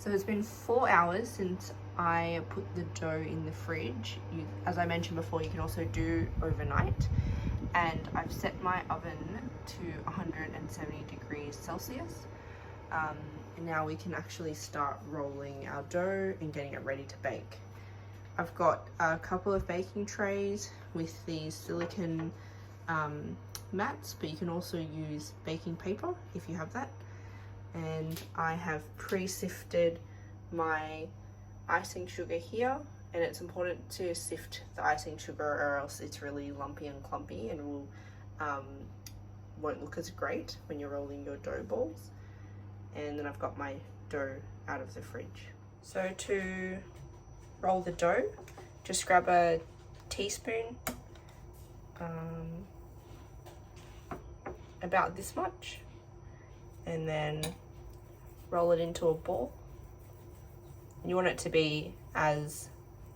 So it's been 4 hours since I put the dough in the fridge. As I mentioned before, you can also do overnight. And I've set my oven to 170 degrees Celsius. And now we can actually start rolling our dough and getting it ready to bake. I've got a couple of baking trays with these silicone mats, but you can also use baking paper if you have that. And I have pre-sifted my icing sugar here, and it's important to sift the icing sugar or else it's really lumpy and clumpy and won't look as great when you're rolling your dough balls. And then I've got my dough out of the fridge. So to roll the dough, just grab a teaspoon, about this much, and then roll it into a ball. You want it to be as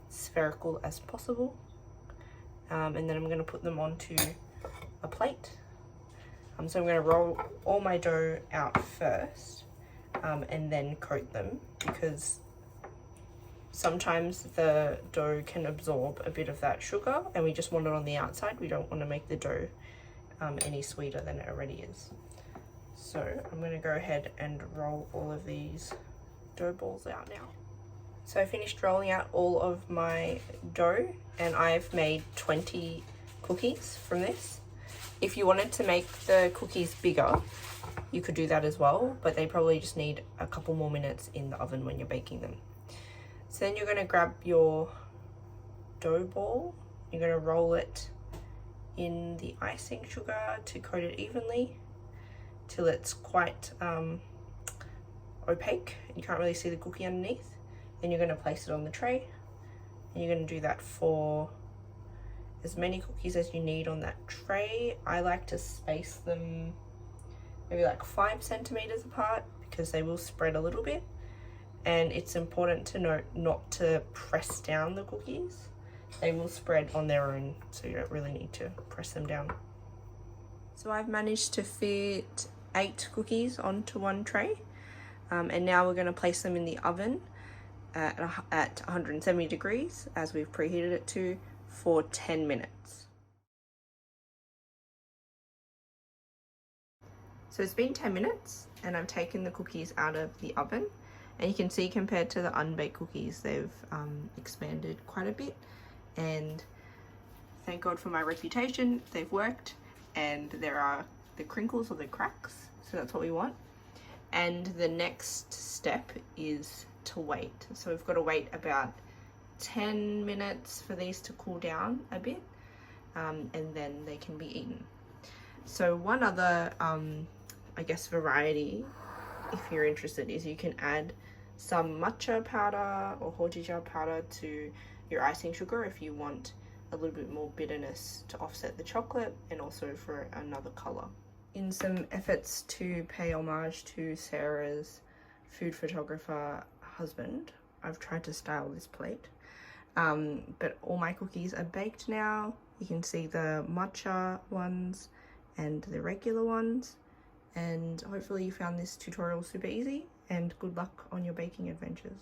spherical as possible. And then I'm going to put them onto a plate. So I'm going to roll all my dough out first, and then coat them, because sometimes the dough can absorb a bit of that sugar and we just want it on the outside. We don't want to make the dough any sweeter than it already is. So I'm going to go ahead and roll all of these dough balls out now. So I finished rolling out all of my dough, and I've made 20 cookies from this. If you wanted to make the cookies bigger, you could do that as well, but they probably just need a couple more minutes in the oven when you're baking them. So then you're going to grab your dough ball, you're going to roll it in the icing sugar to coat it evenly till it's quite opaque. You can't really see the cookie underneath. Then you're going to place it on the tray, and you're going to do that for as many cookies as you need on that tray. I like to space them maybe like 5 centimeters apart because they will spread a little bit, and it's important to note not to press down the cookies. They will spread on their own, so you don't really need to press them down. So I've managed to fit 8 cookies onto one tray, and now we're going to place them in the oven at 170 degrees, as we've preheated it to, for 10 minutes. So it's been 10 minutes and I've taken the cookies out of the oven, and you can see compared to the unbaked cookies, they've expanded quite a bit, and thank God for my reputation, they've worked, and there are the crinkles or the cracks, so that's what we want. And the next step is to wait. So we've got to wait about 10 minutes for these to cool down a bit, and then they can be eaten. So one other I guess variety, if you're interested, is you can add some matcha powder or hojicha powder to your icing sugar if you want a little bit more bitterness to offset the chocolate, and also for another color. In some efforts to pay homage to Sarah's food photographer husband, I've tried to style this plate. But all my cookies are baked now. You can see the matcha ones and the regular ones. And hopefully you found this tutorial super easy, and good luck on your baking adventures.